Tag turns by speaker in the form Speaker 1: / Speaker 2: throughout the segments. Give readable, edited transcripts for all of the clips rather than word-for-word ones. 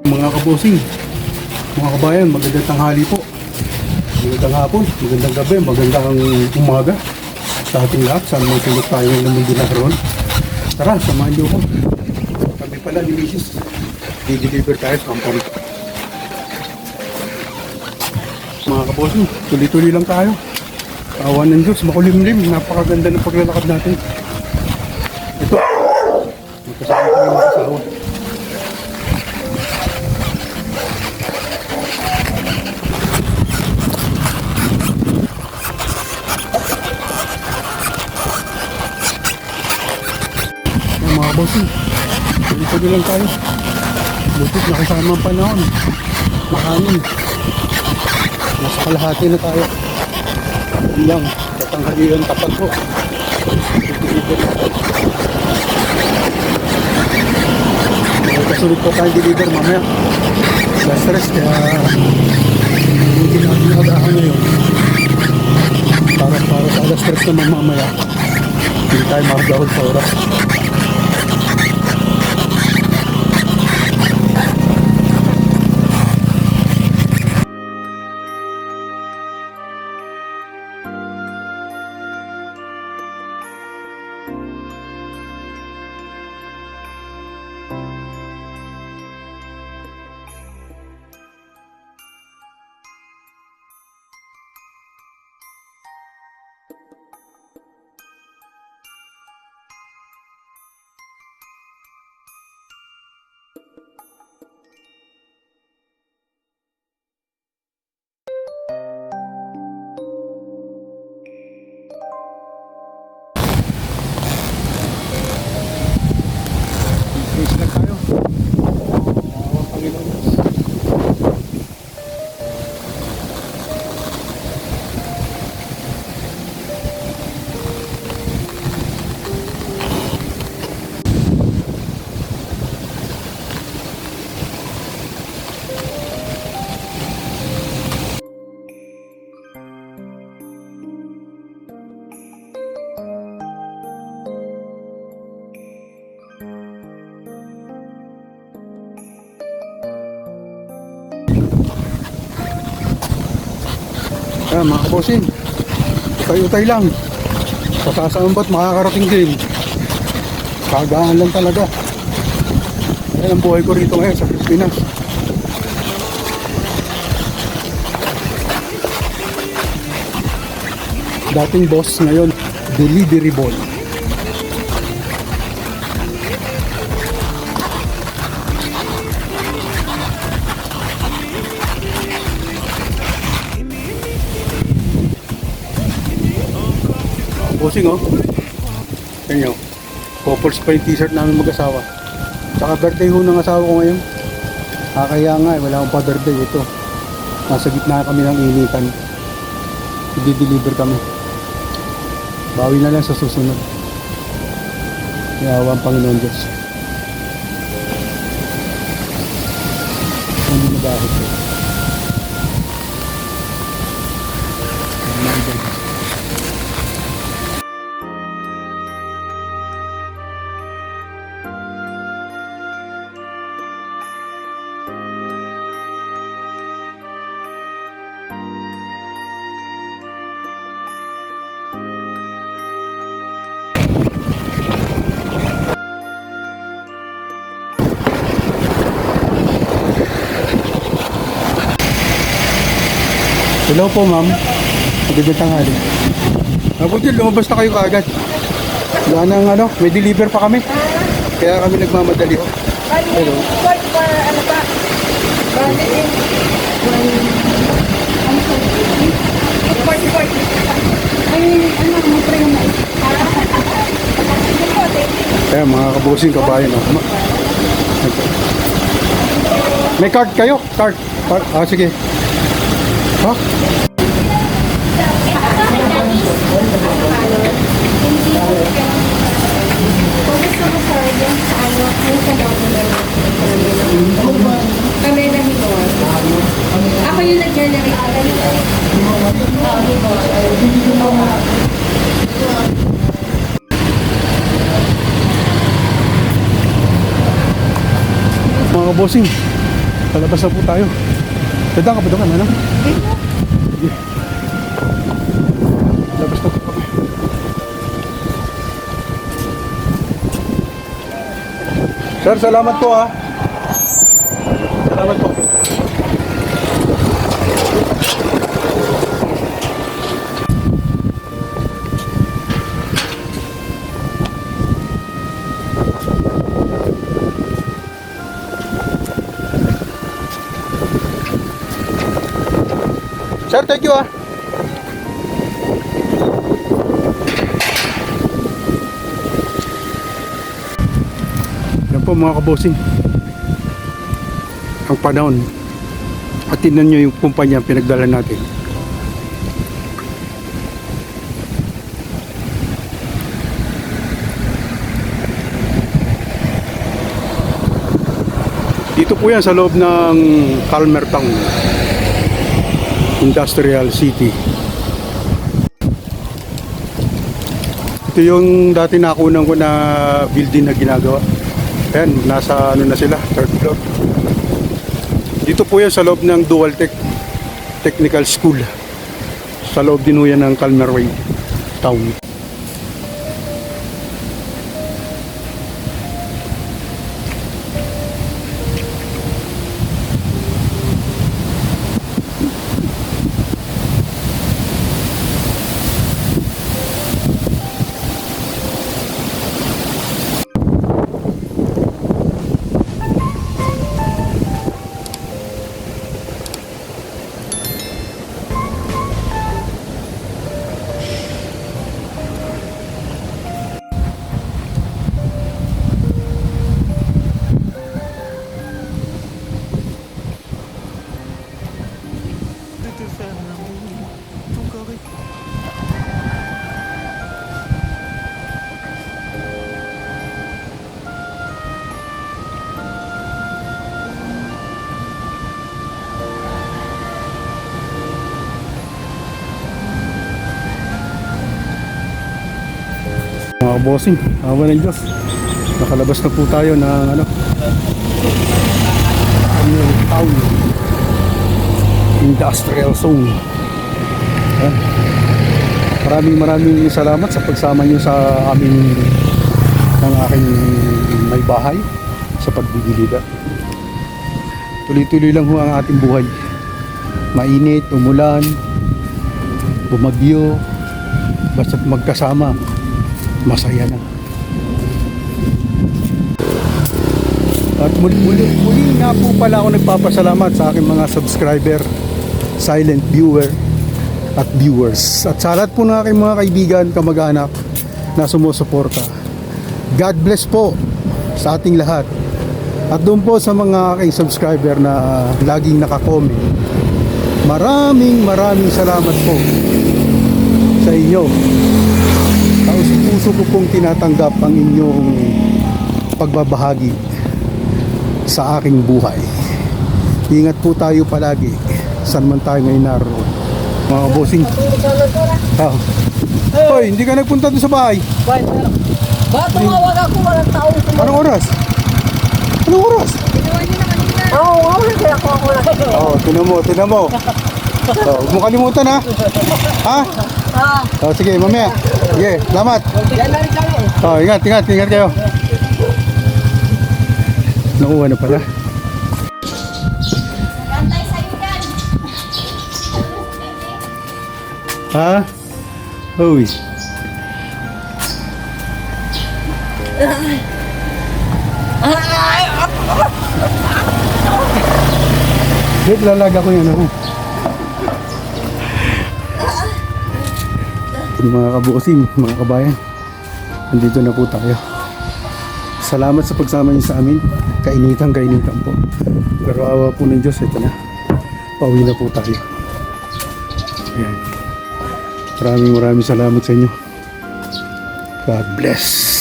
Speaker 1: Mga kabosing, mga kabayan, magandang tanghali po, magandang hapon, magandang gabi, magandang umaga sa ating lahat, saan man tulog tayo ng mundo na karoon. Tara, samahan niyo ko. Kami pala ni Mrs. I-deliver tayo sa company. Mga kabosing, tuloy-tuloy lang tayo. Awa ng Diyos, makulimlim, napakaganda ng paglalakad natin. Ito, magkasama kami mag-asawa. Mga bossing, dito lang tayo. Butit nakasama ang panahon. Makanin. Nasa kalahati na tayo. Ilang, katanghalian tapat ko. Kasunod po tayo deliver mamaya. Sa stress, kaya hindi natin nakadahan ngayon. Para sa alas stress naman mamaya. Hindi tayo makagawad sa oras. Please lang tayo. Panginoon Diyos. Ayan mga kabosing, utay-utay lang. Patasaan ba't makakarating din. Kagaan lang talaga. Ayan ang buhay ko rito ngayon sa Pilipinas. Dating boss, ngayon delivery boy. Bossing oh. Tingnan nyo. Couples pa yung t-shirt namin mag-asawa. Tsaka birthday ho ng asawa ko ngayon. Kaya nga wala akong pa birthday ito. Nasa gitna kami ng initan. I-deliver kami. Bawi na lang sa susunod. Yawa ang Panginoon Diyos. Hindi na bakit ko. Hello po ma'am. Magandang tanghali. Mabuti lumabas na kayo kaagad. Wala nang ano, may deliver pa kami. Kaya kami nagmamadali. Hello.
Speaker 2: Ano pa?
Speaker 1: Kaya mga kabusing kabayan. May card kayo? Card? Ah, sige. Ha?
Speaker 2: Kami na hibor. Ako yung nag-generate.
Speaker 1: Mga kabossing, palabas na po tayo. Dadaan ka ba doon, ano? Sige. Labas na po kami. Sir, salamat po ha. Salamat po. Sir, thank you ah. Yan po mga kabosing, ang panahon. At tingnan nyo yung kumpanya pinagdala natin. Dito po yan sa loob ng Calmer Town Industrial City. Ito yung dati nakunan ko na building na ginagawa. Ayan, nasa ano na sila, third floor. Dito po yan sa loob ng Dual Technical School. Sa loob din po yan ng Calmer Town. Mga bossing, awa ng Diyos, nakalabas na po tayo ng ano, Town Industrial Zone. Ayan. Maraming salamat sa pagsama nyo sa aming ng aking may bahay sa pagbibili. Tuloy-tuloy lang ho ang ating buhay. Mainit, umulan, bumagyo, basta't magkasama, masaya na. At muli nga po pala ako nagpapasalamat sa aking mga subscriber, silent viewer at viewers, at sa lahat po ng aking mga kaibigan, kamag-anak na sumusuporta. God bless po sa ating lahat. At doon po sa mga aking subscriber na laging nakakomment, maraming salamat po sa inyo. Taos-puso ko pong tinatanggap ang inyong pagbabahagi sa aking buhay. Ingat po tayo palagi saan man tayo ngayon naroon. Mga bossing. Hoy, hindi ka nagpunta doon sa bahay?
Speaker 3: Ba't tumawag ako? Walang taong tumawag.
Speaker 1: Anong oras? Anong oras?
Speaker 3: Oo, kaya ako na.
Speaker 1: Oh, tinan mo. Huwag mo kalimutan ha. Ha? Oh, sige, mamaya. Sige, salamat.
Speaker 3: Yan na rin kami.
Speaker 1: Oh, ingat kayo. Nakuha na pala.
Speaker 2: Gantay sa'yo yan.
Speaker 1: Ha? Uy. Wait, lalaga ko yun ako. Mga kabusing, mga kabayan, nandito na po tayo. Salamat sa pagsama niyo sa amin. Kainitan po. Pero awa po ng Diyos, ito na. Pauwi na po tayo. Ayan. Maraming salamat sa inyo. God bless.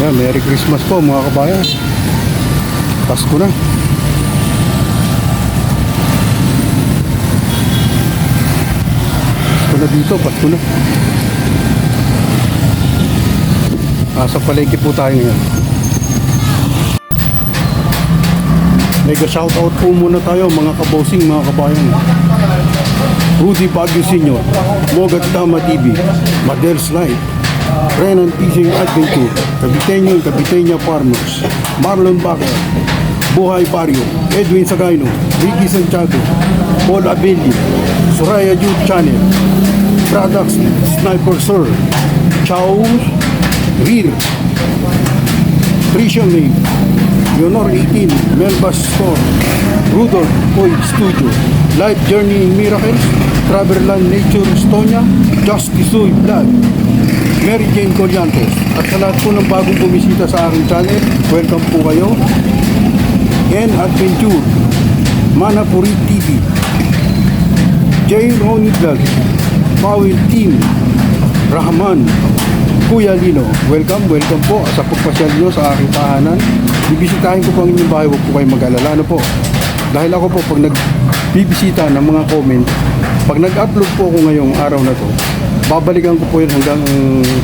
Speaker 1: Yeah, Merry Christmas po mga kabayan. Pasko na. Pasko na dito, Pasko na. Sa palengke po tayo ngayon. Mega shoutout po muna tayo mga kabosing, mga kabayan. Rudy Baguio Sr., Mogat Tama TV, Madel's Life, Renan Fishing Adventure, Caviteño and Caviteña Farmers, Marlon Baker, Buhay Barrio, Edwin Sagayno, Ricky Santiago, Paul Abelli, Soraya Youth Channel, Products Sniper Sir, Chow Rear, Christian Name, Leonor 18, Melbas Store, Rudolph Boy Studio, Life Journey in Miracles, Traverland Nature Estonia, Justice Soy Vlog, Mary Jane Coriantos. At sa lahat po ng bagong bumisita sa aking channel, welcome po kayo. And Adventure, Manapuri TV, J. Ronnie Vlog, Pawil Team, Rahman, Kuya Lino. Welcome po sa pagpasyal nyo sa aking tahanan. Bibisitahin ko po ang inyong bahay, huwag po kayo mag-alala. Ano po? Dahil ako po pag nagbibisita ng mga comment, pag nag-upload po ako ngayong araw na to, babalikan ko po yun hanggang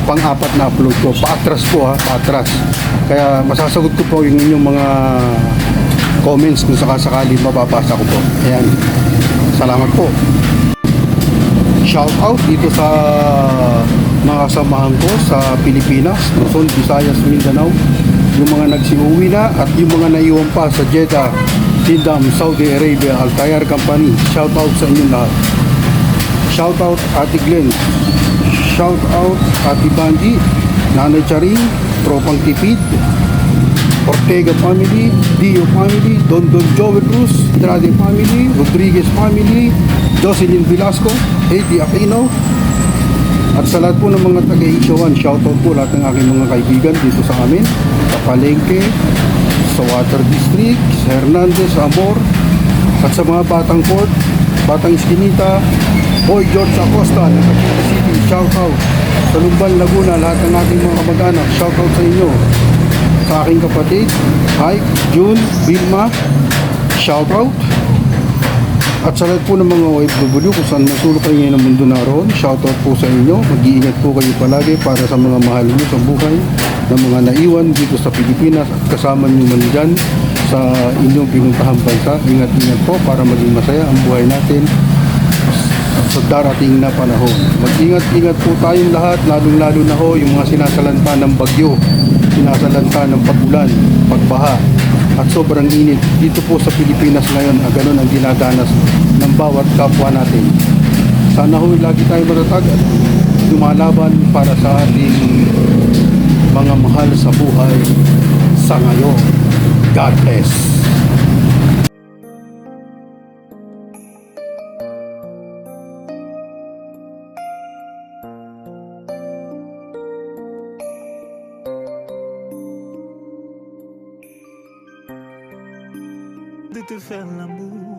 Speaker 1: pang-apat na upload ko. Paatras po ha, paatras. Kaya masasagot ko po yung inyong mga comments kung sakasakali mababasa ko po. Ayan. Salamat po. Shout out dito sa mga kasamahan ko sa Pilipinas, Luzon, Visayas, Mindanao. Yung mga nagsiuwi na at yung mga naiwan pa sa Jeddah, Kingdom, Saudi Arabia, Al-Tayar Company. Shout out sa inyong lahat. Shout out Ate Glenn, shout out Ate Bandi, Nanay Charing, Tropang Tipid, Ortega family, Dio family, Don Joel Cruz, Andrade family, Rodriguez family, Jocelyn Velasco, Eddie Aquino, at sa lahat po ng mga taga-Isyawan, shout out po lahat ng aking mga kaibigan dito sa amin, sa Palengke, sa Water District, sa Hernandez, Amor, at sa mga Batang Port, Batang Eskinita, Boy George Acosta ng Cavite City, shout out. Sa Lumban, Laguna, lahat ng aking mga kamag-anak, shout out sa inyo. Sa aking kapatid, Mike, June, Vilma, shout out. At sa lahat po ng mga OFW kung saan masulok kayo ngayon ng mundo naroon, shout out po sa inyo. Mag-iingat po kayo palagi para sa mga mahal nyo sa buhay ng mga naiwan dito sa Pilipinas at kasama nyo man dyan sa inyong pinuntahang bansa. Ingat-ingat po para maging masaya ang buhay natin sa darating na panahon. Mag-ingat-ingat po tayong lahat, lalong-lalo na ho yung mga sinasalanta ng bagyo, sinasalanta ng pag-ulan, pagbaha, at sobrang init dito po sa Pilipinas ngayon. Ganun ang dinadanas ng bawat kapwa natin. Sana ho lagi tayo matatag at lumalaban para sa ating mga mahal sa buhay sa ngayon. God bless.
Speaker 4: de te faire l'amour.